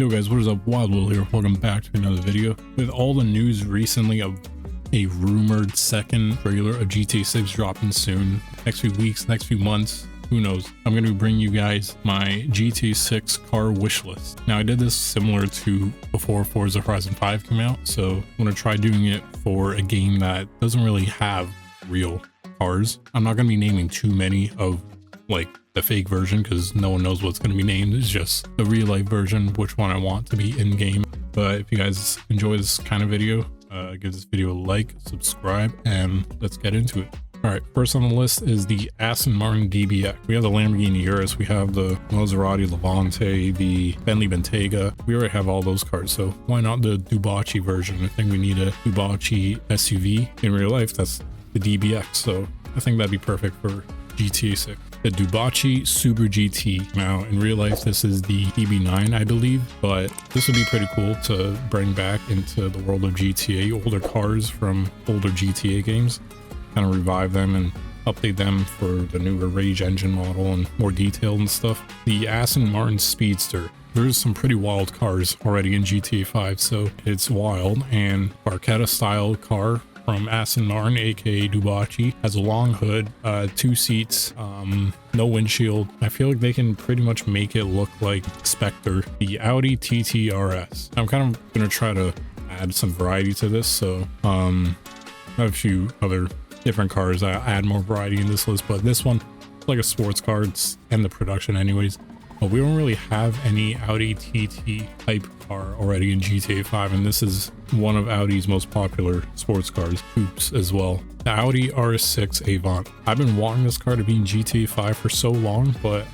Yo guys, what is up? Wild Will here. Welcome back to another video. With all the news recently of a rumored second trailer of GTA 6 dropping soon, next few weeks, next few months, who knows? I'm going to be bringing you guys my GTA 6 car wish list. Now I did this similar to before Forza Horizon 5 came out, so I'm going to try doing it for a game that doesn't really have real cars. I'm not going to be naming too many of like the fake version because no one knows what's going to be named. It's just the real life version, which one I want to be in game. But if you guys enjoy this kind of video, give this video a like, subscribe, and let's get into it. All right, first on the list is the Aston Martin DBX. We have the Lamborghini RS, we have the Maserati Levante, the Bentley Bentayga. We already have all those cars, so why not the Dewbauchee version? I think we need a Dewbauchee SUV. In real life, that's the DBX, so I think that'd be perfect for GTA 6. The Dewbauchee Super GT. Now in real life this is the EB9 I believe, but this would be pretty cool to bring back into the world of GTA, older cars from older GTA games, kind of revive them and update them for the newer Rage engine model and more detailed and stuff. The Aston Martin Speedster. There's some pretty wild cars already in GTA 5, so it's wild. And Barchetta style car from Aston Martin, aka Dewbauchee, has a long hood, 2 seats, no windshield. I feel like they can pretty much make it look like Spectre. The Audi TT RS. I'm kind of gonna try to add some variety to this, so I have a few other different cars. I add more variety in this list, but this one is like a sports car. It's in the production anyways. But we don't really have any Audi TT type car already in GTA 5, and this is one of Audi's most popular sports cars, coupes as well. The Audi RS6 Avant. I've been wanting this car to be in GTA 5 for so long, but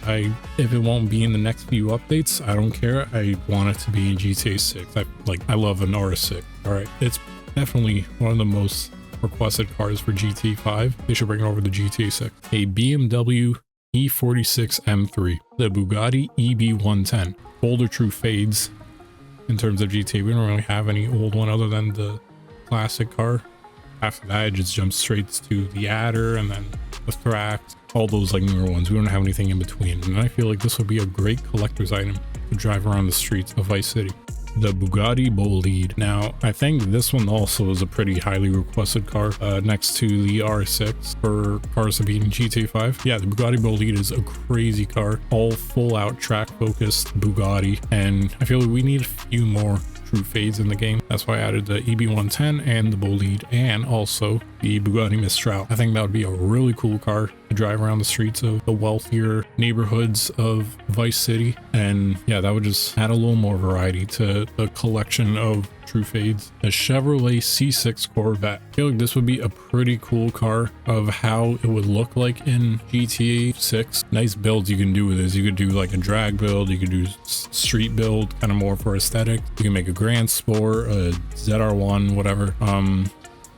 if it won't be in the next few updates, I don't care. I want it to be in GTA 6. I love an RS6. All right, it's definitely one of the most requested cars for GTA 5. They should bring it over to GTA 6. A BMW E46 M3, the Bugatti EB110. Older true fades in terms of GTA. We don't really have any old one other than the classic car. After that, it just jumps straight to the Adder and then the Thrax, all those like newer ones. We don't have anything in between. And I feel like this would be a great collector's item to drive around the streets of Vice City. The Bugatti Bolide. Now, I think this one also is a pretty highly requested car next to the RS6 for cars to be in GTA 5. Yeah, the Bugatti Bolide is a crazy car, all full out track focused Bugatti, and I feel like we need a few more true fades in the game. That's why I added the EB110 and the Bolide, and also the Bugatti Mistral. I think that would be a really cool car to drive around the streets of the wealthier neighborhoods of Vice City. And yeah, that would just add a little more variety to the collection of true fades. The Chevrolet C6 Corvette. I feel like this would be a pretty cool car of how it would look like in GTA 6. Nice builds you can do with this. You could do like a drag build, you could do street build, kind of more for aesthetic. You can make a Grand Sport, a ZR1, whatever.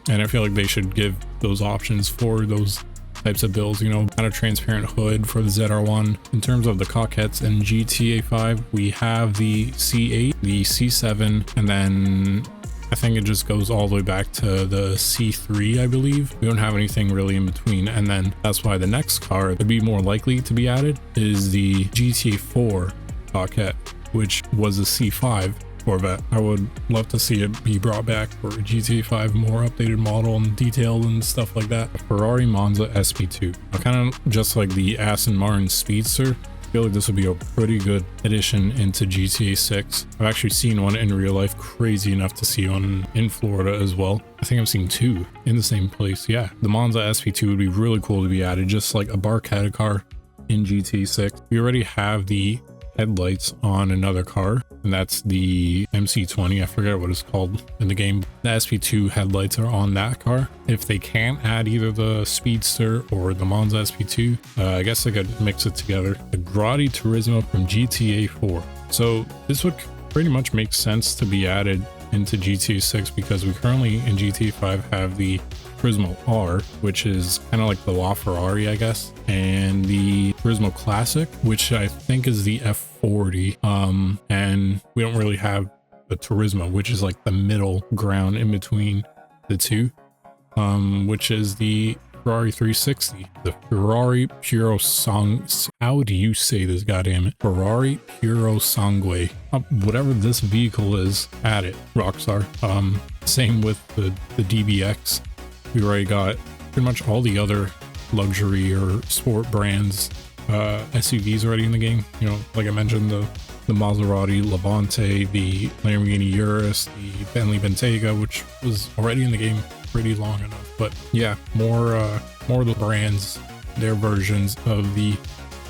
And I feel like they should give those options for those types of builds, you know, kind of transparent hood for the ZR1. In terms of the Coquettes in GTA 5, we have the C8, the C7, and then I think it just goes all the way back to the C3, I believe. We don't have anything really in between. And then that's why the next car would be more likely to be added is the GTA 4 Coquette, which was a C5 Corvette. I would love to see it be brought back for a GTA 5 more updated model and detailed and stuff like that. Ferrari Monza SP2. Kind of just like the Aston Martin Speedster. I feel like this would be a pretty good addition into GTA 6. I've actually seen one in real life, crazy enough to see one in Florida as well. I think I've seen 2 in the same place. Yeah, the Monza SP2 would be really cool to be added, just like a Barchetta car in GTA 6. We already have the headlights on another car, and that's the MC20. I forget what it's called in the game. The SP2 headlights are on that car. If they can't add either the Speedster or the Monza SP2, I guess they could mix it together. The Grotti Turismo from GTA 4. So this would pretty much make sense to be added into GTA 6 because we currently in GTA 5 have the Turismo R, which is kind of like the LaFerrari, I guess, and the Turismo Classic, which I think is the F40, and we don't really have the Turismo, which is like the middle ground in between the two, which is the Ferrari 360, the Ferrari Purosangue. How do you say this, goddammit? Ferrari Purosangue. Whatever this vehicle is, add it, Rockstar. Same with the DBX. We already got pretty much all the other luxury or sport brands SUVs already in the game. You know, like I mentioned, the Maserati Levante, the Lamborghini Urus, the Bentley Bentayga, which was already in the game pretty long enough. But yeah, more of the brands, their versions of the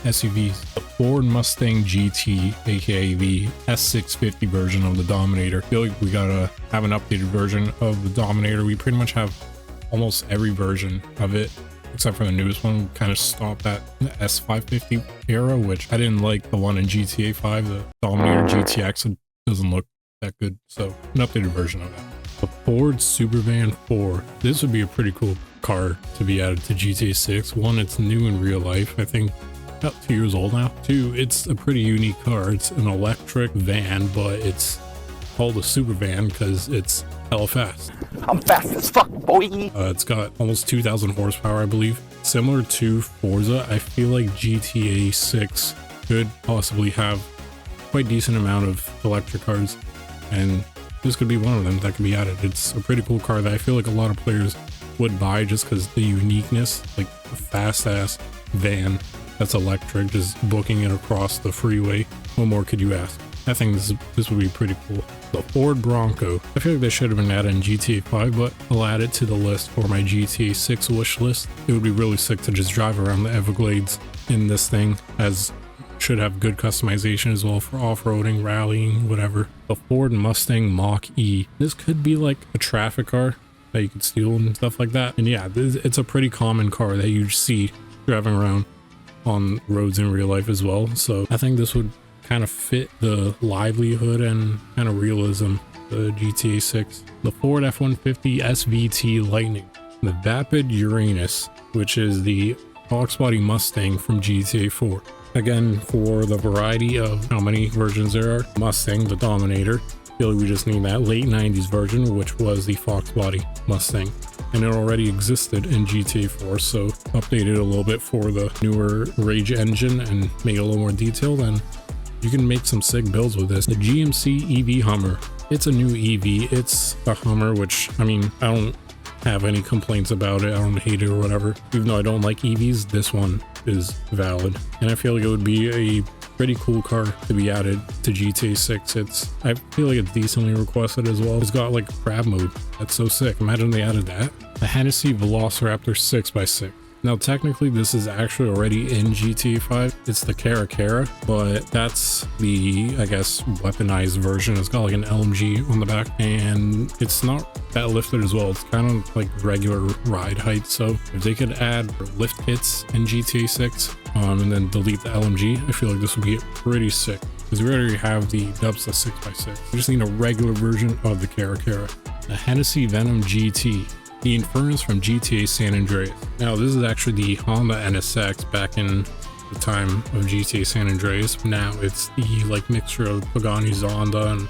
SUVs. The Ford Mustang GT, aka the S650 version of the Dominator. I feel like we gotta have an updated version of the Dominator. We pretty much have almost every version of it except for the newest one. Kind of stopped at the S550 era, which I didn't like the one in GTA 5, the Dominator GTX. It doesn't look that good, so an updated version of that. The Ford Supervan 4. This would be a pretty cool car to be added to GTA 6. One, it's new in real life. I think about 2 years old now. Two, it's a pretty unique car. It's an electric van, but it's called a super van because it's hella fast. I'm fast as fuck, boy. It's got almost 2,000 horsepower, I believe. Similar to Forza, I feel like GTA 6 could possibly have quite decent amount of electric cars, and this could be one of them that could be added. It's a pretty cool car that I feel like a lot of players would buy just because the uniqueness, like a fast ass van that's electric, just booking it across the freeway. What more could you ask? I think this would be pretty cool. The Ford Bronco. I feel like they should have been added in GTA 5, but I'll add it to the list for my GTA 6 wish list. It would be really sick to just drive around the Everglades in this thing, as should have good customization as well for off-roading, rallying, whatever. The Ford Mustang Mach-E. This could be like a traffic car that you could steal and stuff like that. And yeah, it's a pretty common car that you see driving around on roads in real life as well. So I think this would kind of fit the livelihood and kind of realism the GTA 6. The Ford F-150 SVT Lightning. The Vapid Uranus, which is the box body Mustang from GTA 4. Again, for the variety of how many versions there are, Mustang, the Dominator. I feel like we just need that late 90s version, which was the Fox body Mustang. And it already existed in GTA 4, so updated a little bit for the newer Rage engine and make it a little more detailed, and you can make some sick builds with this. The GMC EV Hummer. It's a new EV. It's a Hummer, which, I mean, I don't have any complaints about it. I don't hate it or whatever. Even though I don't like EVs, this one is valid. And I feel like it would be a pretty cool car to be added to GTA 6. I feel like it's decently requested as well. It's got like crab mode. That's so sick. Imagine they added that. The Hennessey Velociraptor 6x6. Now, technically, this is actually already in GTA 5. It's the Cara, but that's the, I guess, weaponized version. It's got like an LMG on the back, and it's not that lifted as well. It's kind of like regular ride height. So if they could add lift kits in GTA 6 and then delete the LMG, I feel like this would be pretty sick. Because we already have the Dubsta 6x6. We just need a regular version of the Cara. The Hennessey Venom GT. The Infernus from GTA San Andreas. Now, this is actually the Honda NSX back in the time of GTA San Andreas. Now it's the like mixture of Pagani Zonda and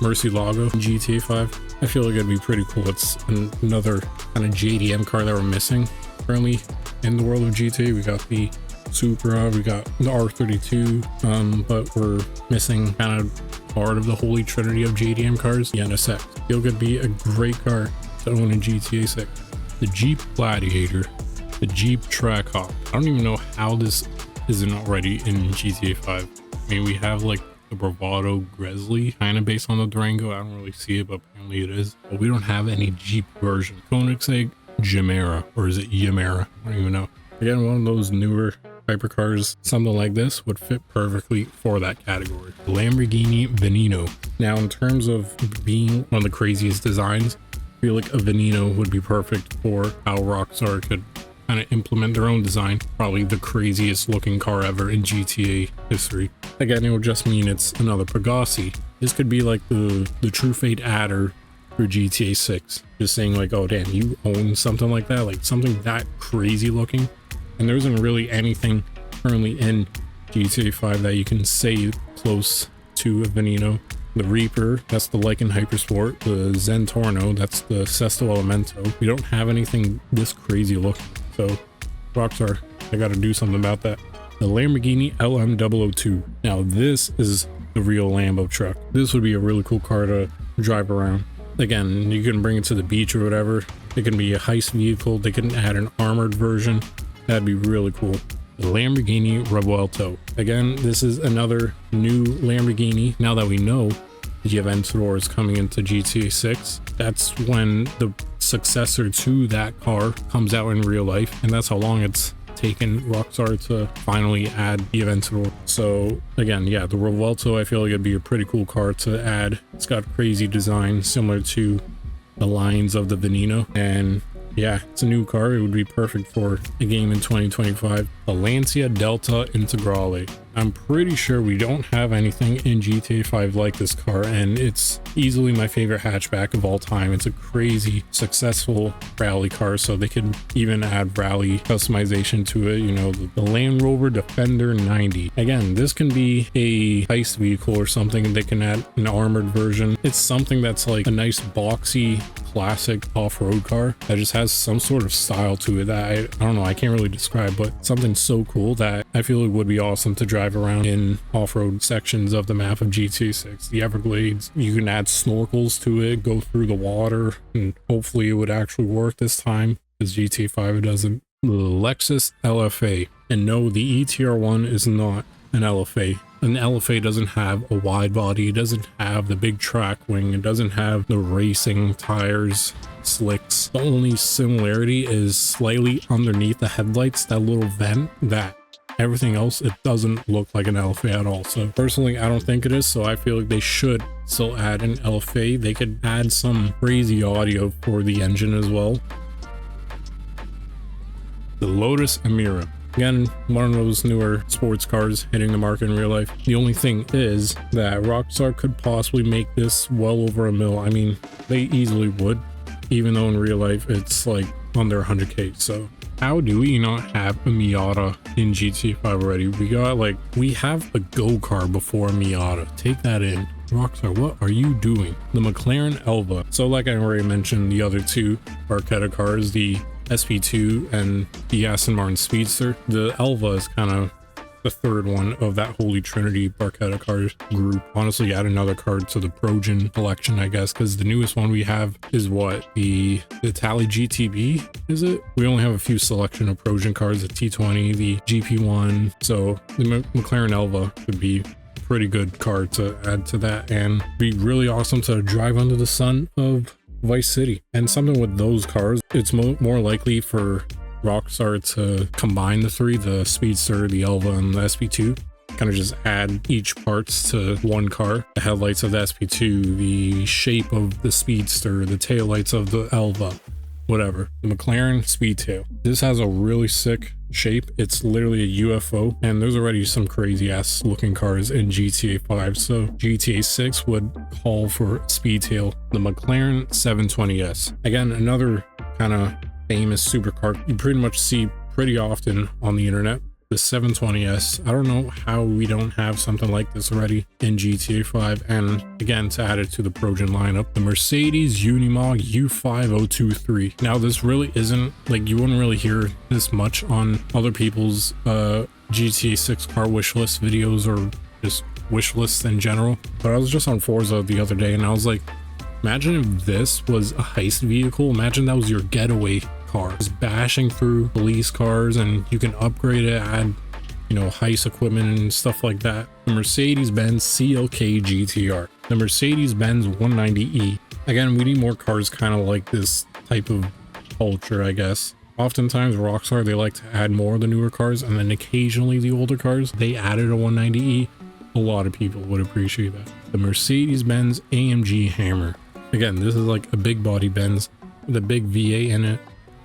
Murcielago in GTA 5. I feel like it'd be pretty cool. It's another kind of JDM car that we're missing currently in the world of GTA. We got the Supra, we got the R32, but we're missing kind of part of the holy trinity of JDM cars, the NSX. I feel like it'd be a great car to own in GTA 6. The Jeep Gladiator, the Jeep Trackhawk. I don't even know how this isn't already in GTA 5. I mean, we have like the Bravado Grizzly, kind of based on the Durango. I don't really see it, but apparently it is. But we don't have any Jeep version. Koenigsegg Gemera, or is it Gemera? I don't even know. Again, one of those newer hypercars, something like this would fit perfectly for that category. Lamborghini Veneno. Now, in terms of being one of the craziest designs, I feel like a Veneno would be perfect for how Rockstar could kind of implement their own design. Probably the craziest looking car ever in GTA history. Again, it would just mean it's another Pagasi. This could be like the True Fate adder for GTA 6. Just saying like, oh damn, you own something like that, like something that crazy looking. And there isn't really anything currently in GTA 5 that you can say close to a Veneno. The Reaper, that's the Lycan Hypersport. The Zentorno, that's the Sesto Elemento. We don't have anything this crazy looking. So Rockstar, I got to do something about that. The Lamborghini LM 002. Now this is the real Lambo truck. This would be a really cool car to drive around. Again, you can bring it to the beach or whatever. It can be a heist vehicle. They can add an armored version. That'd be really cool. The Lamborghini Revuelto. Again, this is another new Lamborghini. Now that we know the Aventador is coming into GTA 6, that's when the successor to that car comes out in real life, and that's how long it's taken Rockstar to finally add the Aventador. So again, yeah, the Revuelto, I feel like it'd be a pretty cool car to add. It's got crazy design similar to the lines of the Veneno, and yeah, it's a new car. It would be perfect for a game in 2025. The Lancia Delta Integrale. I'm pretty sure we don't have anything in GTA 5 like this car, and it's easily my favorite hatchback of all time. It's a crazy successful rally car, so they could even add rally customization to it. You know, the Land Rover Defender 90. Again, this can be a heist vehicle or something. They can add an armored version. It's something that's like a nice boxy classic off-road car that just has some sort of style to it that I don't know, I can't really describe, but something so cool that I feel it would be awesome to drive around in off-road sections of the map of GTA 6. The Everglades, you can add snorkels to it, go through the water, and hopefully it would actually work this time, because GTA 5 doesn't. The Lexus LFA. And no, the ETR1 is not an LFA. An LFA doesn't have a wide body, it doesn't have the big track wing, it doesn't have the racing tires, slicks. The only similarity is slightly underneath the headlights, that little vent. That everything else, it doesn't look like an LFA at all. So personally, I don't think it is, so I feel like they should still add an LFA. They could add some crazy audio for the engine as well. The Lotus Emira. Again, one of those newer sports cars hitting the market in real life. The only thing is that Rockstar could possibly make this well over $1 million. I mean, they easily would, even though in real life it's like under 100K. So how do we not have a Miata in GTA 5 already? We have a go-kart before a Miata. Take that in. Rockstar, what are you doing? The McLaren Elva. So like I already mentioned, the other two Barchetta cars, the SP2 and the Aston Martin Speedster. The Elva is kind of the third one of that holy trinity Barchetta cars group. Honestly, add another card to the Progen collection, I guess, because the newest one we have is what, the Tally GTB, is it? We only have a few selection of Progen cars, the T20, the GP1. So the McLaren Elva could be a pretty good card to add to that, and be really awesome to drive under the sun of Vice City. And something with those cars, it's more likely for Rockstar to combine the three, the Speedster, the Elva, and the SP2, kind of just add each parts to one car. The headlights of the SP2, the shape of the Speedster, the taillights of the Elva, whatever. The McLaren Speedtail. This has a really sick shape. It's literally a UFO, and there's already some crazy ass looking cars in GTA 5, so GTA 6 would call for Speedtail. The McLaren 720S. Again, another kind of famous supercar you pretty much see pretty often on the internet. The 720S. I don't know how we don't have something like this already in GTA 5. And again, to add it to the Progen lineup, the Mercedes Unimog U5023. Now this really isn't, like, you wouldn't really hear this much on other people's GTA 6 car wish list videos or just wish lists in general. But I was just on Forza the other day and I was like, imagine if this was a heist vehicle. Imagine that was your getaway car, just bashing through police cars, and you can upgrade it, add, you know, heist equipment and stuff like that. The Mercedes-Benz CLK GTR. The Mercedes-Benz 190E. Again, we need more cars kind of like this type of culture, I guess. Oftentimes Rockstar, they like to add more of the newer cars, and then occasionally the older cars, they added a 190E. A lot of people would appreciate that. The Mercedes-Benz AMG Hammer. Again, this is like a big body Benz with a big V8 in it.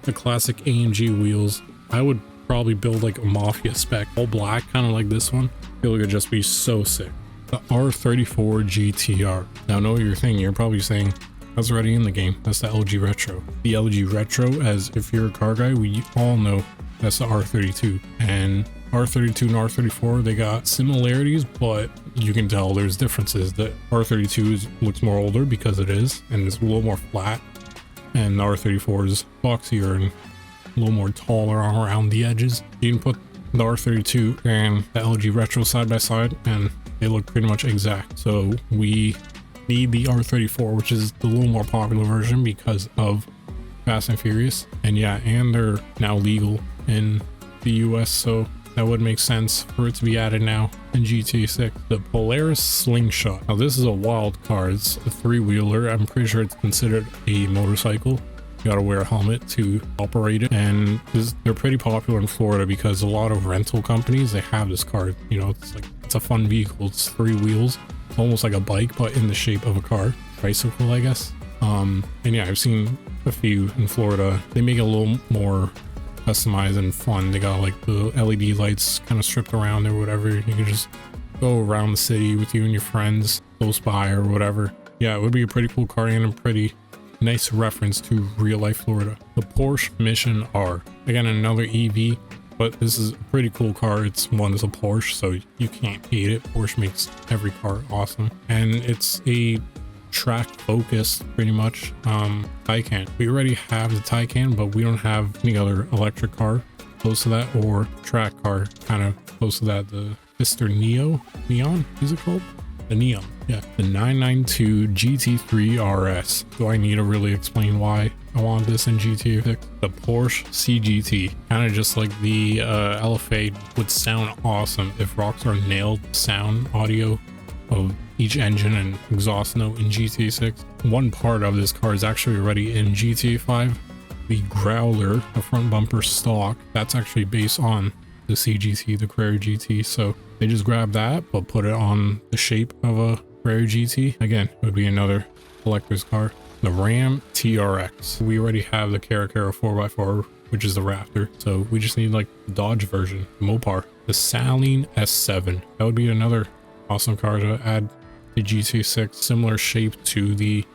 The classic AMG wheels. I would probably build like a Mafia spec, all black, kind of like this one. I feel like it'd just be so sick. The R34 GTR. Now I know what you're thinking. You're probably saying, that's already in the game. That's the LG Retro. The LG Retro, as if you're a car guy, we all know that's the R32. And R32 and R34, they got similarities, but you can tell there's differences. The R32 looks more older because it is, and it's a little more flat. And the R34 is boxier and a little more taller around the edges. You can put the R32 and the LG Retro side by side and they look pretty much exact. So we need the R34, which is the little more popular version because of Fast and Furious. And yeah, and they're now legal in the US, so that would make sense for it to be added now in GTA 6. The Polaris Slingshot. Now this is a wild car. It's a three-wheeler. I'm pretty sure it's considered a motorcycle. You gotta wear a helmet to operate it, and they're pretty popular in Florida because a lot of rental companies, they have this car. You know, it's a fun vehicle. It's three wheels. It's almost like a bike, but in the shape of a car. Tricycle, I guess. And yeah, I've seen a few in Florida. They make it a little more customized and fun. They got like the LED lights kind of stripped around or whatever. You can just go around the city with you and your friends close by or whatever. Yeah, it would be a pretty cool car and a pretty nice reference to real life Florida. The Porsche Mission R. Again, another EV, but this is a pretty cool car. It's a Porsche, so you can't hate it. Porsche makes every car awesome, and it's a track focused pretty much. Taycan. We already have the Taycan, but we don't have any other electric car close to that or track car kind of close to that. The Mr. Neon, is it called? The Neon. Yeah, the 992 GT3 RS. Do I need to really explain why I want this in GTA 6? The Porsche CGT, kind of just like the LFA, would sound awesome if Rockstar nailed sound audio of each engine and exhaust note in GTA 6. One part of this car is actually already in GTA 5. The Growler, the front bumper stock, that's actually based on the CGT, the Carrera GT. So they just grabbed that but put it on the shape of a Carrera GT. Again, it would be another collector's car. The Ram TRX. We already have the Carrera 4x4, which is the Raptor, so we just need like the Dodge version, the Mopar. The Saleen S7, that would be another awesome car to add to GTA 6, similar shape to the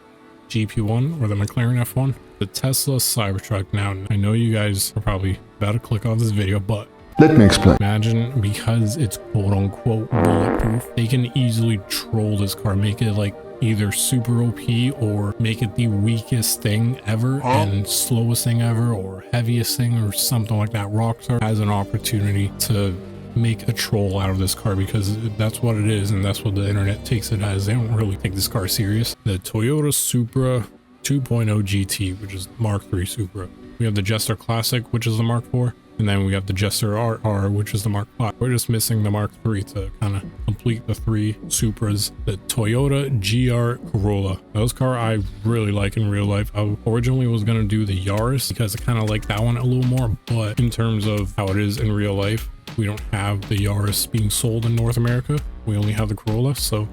GP1 or the McLaren F1. The Tesla Cybertruck. Now I know you guys are probably about to click on this video, but let me explain. Imagine, because it's quote unquote bulletproof, they can easily troll this car, make it like either super OP or make it the weakest thing ever and slowest thing ever or heaviest thing or something like that. Rockstar has an opportunity to make a troll out of this car because that's what it is and that's what the internet takes it as. They don't really take this car serious. The Toyota Supra 2.0 GT, which is Mark III Supra. We have the Jester Classic, which is the Mark IV. And then we got the Jester RR, which is the Mark V. We're just missing the Mark III to kind of complete the three Supras. The Toyota GR Corolla. Those car I really like in real life. I originally was going to do the Yaris because I kind of like that one a little more. But in terms of how it is in real life, we don't have the Yaris being sold in North America. We only have the Corolla. So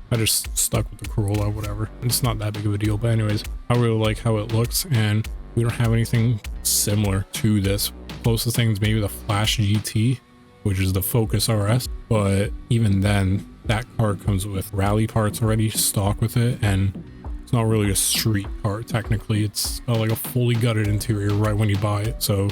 I just stuck with the Corolla, whatever. It's not that big of a deal. But anyways, I really like how it looks. And we don't have anything similar to this. Closest thing is maybe the Flash GT, which is the Focus RS, but even then that car comes with rally parts already stock with it, and it's not really a street car technically. It's got like a fully gutted interior right when you buy it. So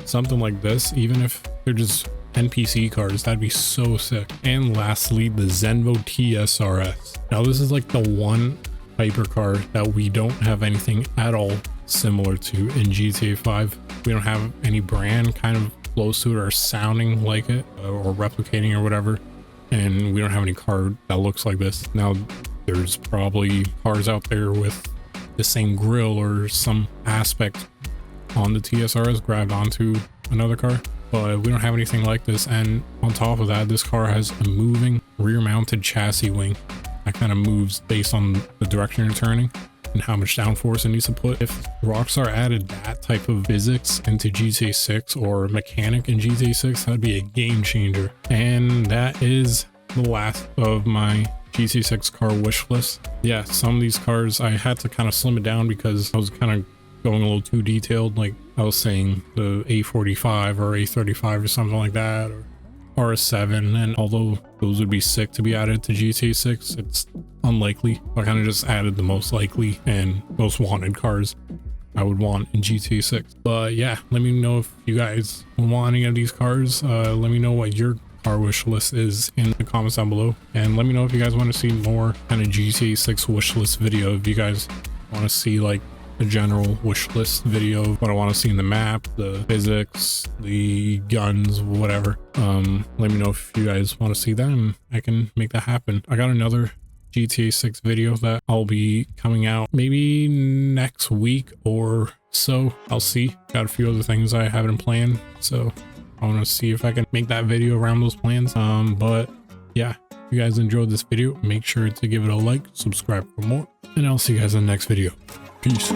something like this, even if they're just NPC cars, that'd be so sick. And lastly, the Zenvo TSRS. Now this is like the one hypercar that we don't have anything at all similar to in GTA 5. We don't have any brand kind of close to it or sounding like it or replicating or whatever, and we don't have any car that looks like this. Now there's probably cars out there with the same grille or some aspect on the TSRS grabbed onto another car, but we don't have anything like this. And on top of that, this car has a moving rear mounted chassis wing that kind of moves based on the direction you're turning and how much downforce it needs to put. If Rockstar added that type of physics into GTA 6 or mechanic in GTA 6, that'd be a game changer. And that is the last of my GTA 6 car wish list. Yeah, some of these cars I had to kind of slim it down because I was kind of going a little too detailed. Like I was saying the A45 or A35 or something like that, or RS7, and although those would be sick to be added to GTA 6, it's unlikely. I kind of just added the most likely and most wanted cars I would want in GTA 6. But yeah, let me know if you guys want any of these cars. Let me know what your car wish list is in the comments down below, and let me know if you guys want to see more kind of GTA 6 wish list video. If you guys want to see like a general wish list video of what I want to see in the map, the physics, the guns, whatever. Let me know if you guys want to see that and I can make that happen. I got another GTA 6 video that I'll be coming out maybe next week or so. I'll see. Got a few other things I haven't planned, so I want to see if I can make that video around those plans. But yeah, if you guys enjoyed this video, make sure to give it a like, subscribe for more, and I'll see you guys in the next video. Peace.